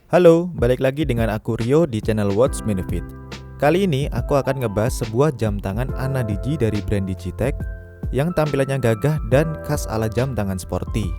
Halo, balik lagi dengan aku Rio di channel What's Benefit. Kali ini aku akan ngebahas sebuah jam tangan Anadigi dari brand Digitech yang tampilannya gagah dan khas ala jam tangan sporty.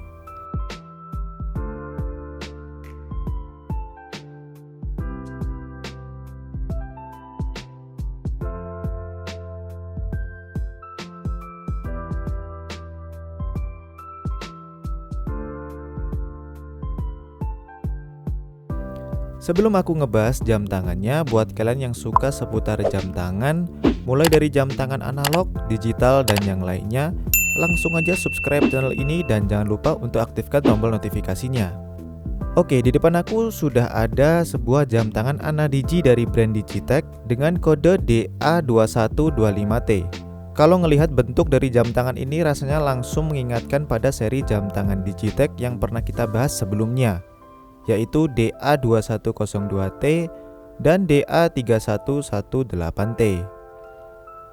Sebelum aku ngebahas jam tangannya, buat kalian yang suka seputar jam tangan, mulai dari jam tangan analog, digital, dan yang lainnya, langsung aja subscribe channel ini dan jangan lupa untuk aktifkan tombol notifikasinya. Oke, di depan aku sudah ada sebuah jam tangan Anadigi dari brand Digitech dengan kode DA2125T. Kalau ngelihat bentuk dari jam tangan ini rasanya langsung mengingatkan pada seri jam tangan Digitech yang pernah kita bahas sebelumnya, yaitu DA2102T dan DA3118T.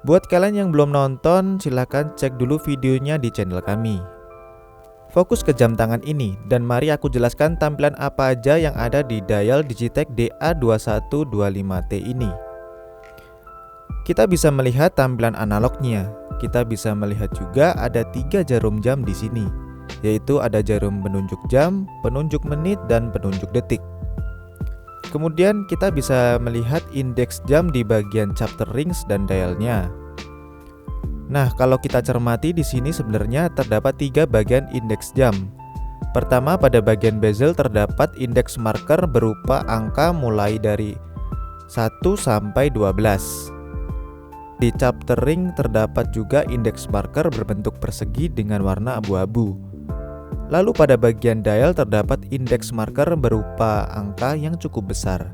Buat kalian yang belum nonton, silahkan cek dulu videonya di channel kami. Fokus ke jam tangan ini, dan mari aku jelaskan tampilan apa aja yang ada di dial Digitech DA2125T ini. Kita bisa melihat tampilan analognya. Kita bisa melihat juga ada 3 jarum jam di sini, yaitu ada jarum penunjuk jam, penunjuk menit, dan penunjuk detik. Kemudian kita bisa melihat indeks jam di bagian chapter rings dan dialnya. Nah, kalau kita cermati di sini sebenarnya terdapat 3 bagian indeks jam. Pertama, pada bagian bezel terdapat indeks marker berupa angka mulai dari 1 sampai 12. Di chapter ring terdapat juga indeks marker berbentuk persegi dengan warna abu-abu. Lalu pada bagian dial terdapat indeks marker berupa angka yang cukup besar.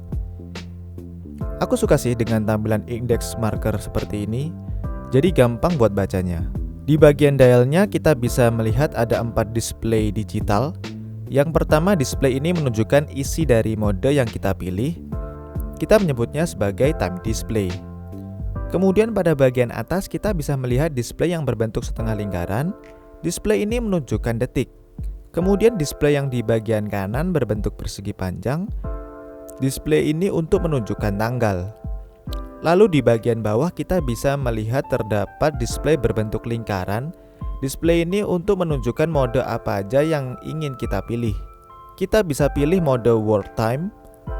Aku suka sih dengan tampilan indeks marker seperti ini, jadi gampang buat bacanya. Di bagian dialnya kita bisa melihat ada 4 display digital. Yang pertama, display ini menunjukkan isi dari mode yang kita pilih. Kita menyebutnya sebagai time display. Kemudian pada bagian atas kita bisa melihat display yang berbentuk setengah lingkaran. Display ini menunjukkan detik. Kemudian display yang di bagian kanan berbentuk persegi panjang. Display ini untuk menunjukkan tanggal. Lalu di bagian bawah kita bisa melihat terdapat display berbentuk lingkaran. Display ini untuk menunjukkan mode apa aja yang ingin kita pilih. Kita bisa pilih mode world time,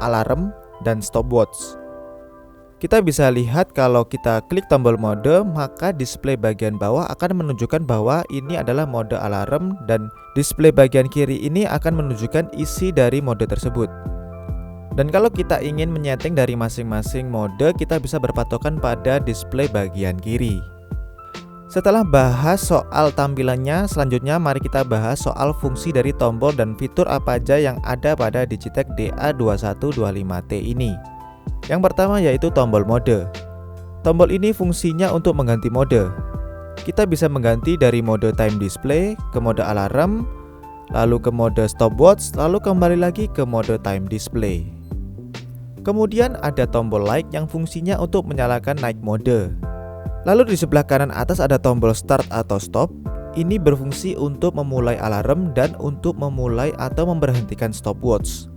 alarm, dan stopwatch. Kita bisa lihat kalau kita klik tombol mode, maka display bagian bawah akan menunjukkan bahwa ini adalah mode alarm, dan display bagian kiri ini akan menunjukkan isi dari mode tersebut. Dan kalau kita ingin menyeting dari masing-masing mode, kita bisa berpatokan pada display bagian kiri. Setelah bahas soal tampilannya, selanjutnya mari kita bahas soal fungsi dari tombol dan fitur apa aja yang ada pada Digitech DA2125T ini. Yang pertama yaitu tombol mode. Tombol ini fungsinya untuk mengganti mode. Kita bisa mengganti dari mode time display ke mode alarm, lalu ke mode stopwatch, lalu kembali lagi ke mode time display. Kemudian ada tombol light yang fungsinya untuk menyalakan night mode. Lalu di sebelah kanan atas ada tombol start atau stop. Ini berfungsi untuk memulai alarm dan untuk memulai atau memberhentikan stopwatch.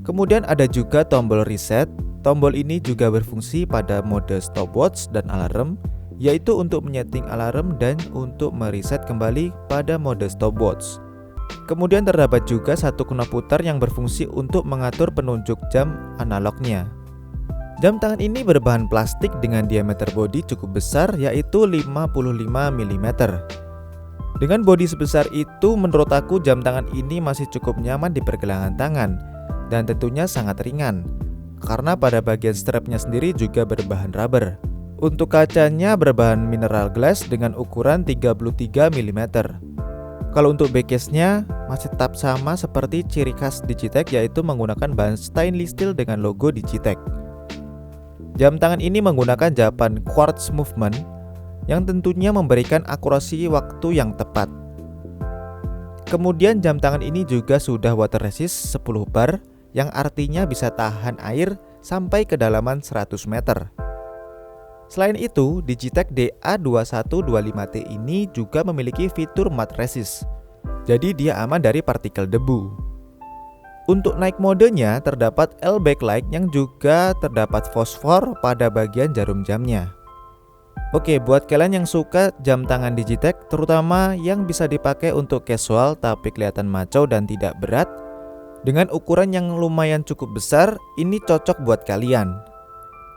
Kemudian ada juga tombol reset. Tombol ini juga berfungsi pada mode stopwatch dan alarm, yaitu untuk menyeting alarm dan untuk mereset kembali pada mode stopwatch. Kemudian terdapat juga satu knop putar yang berfungsi untuk mengatur penunjuk jam analognya. Jam tangan ini berbahan plastik dengan diameter bodi cukup besar, yaitu 55 mm. Dengan bodi sebesar itu, menurut aku jam tangan ini masih cukup nyaman di pergelangan tangan dan tentunya sangat ringan, karena pada bagian strapnya sendiri juga berbahan rubber. Untuk kacanya berbahan mineral glass dengan ukuran 33 mm. Kalau untuk backcase-nya masih tetap sama seperti ciri khas Digitech, yaitu menggunakan bahan stainless steel dengan logo Digitech. Jam tangan ini menggunakan jawaban quartz movement yang tentunya memberikan akurasi waktu yang tepat. Kemudian jam tangan ini juga sudah water resist 10 bar, yang artinya bisa tahan air sampai kedalaman 100 meter. Selain itu, Digitech DA2125T ini juga memiliki fitur mat resist. Jadi dia aman dari partikel debu. Untuk night modenya terdapat L backlight yang juga terdapat fosfor pada bagian jarum jamnya. Oke, buat kalian yang suka jam tangan Digitech, terutama yang bisa dipakai untuk casual tapi kelihatan maco dan tidak berat, dengan ukuran yang lumayan cukup besar, ini cocok buat kalian.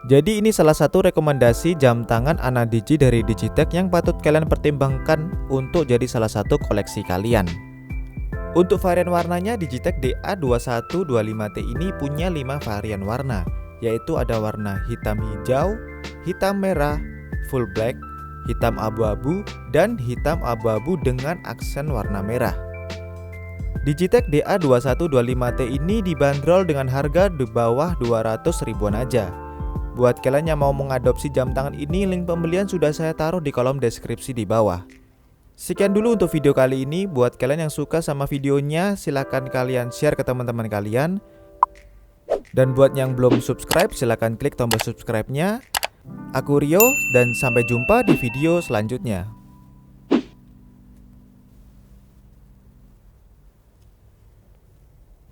Jadi ini salah satu rekomendasi jam tangan Anadigi dari Digitech yang patut kalian pertimbangkan untuk jadi salah satu koleksi kalian. Untuk varian warnanya, Digitech DA2125T ini punya 5 varian warna, yaitu ada warna hitam hijau, hitam merah, full black, hitam abu-abu, dan hitam abu-abu dengan aksen warna merah. Digitech DA2125T ini dibanderol dengan harga di bawah 200 ribuan aja. Buat kalian yang mau mengadopsi jam tangan ini, link pembelian sudah saya taruh di kolom deskripsi di bawah. Sekian dulu untuk video kali ini. Buat kalian yang suka sama videonya, silahkan kalian share ke teman-teman kalian. Dan buat yang belum subscribe, silahkan klik tombol subscribe-nya. Aku Rio, dan sampai jumpa di video selanjutnya.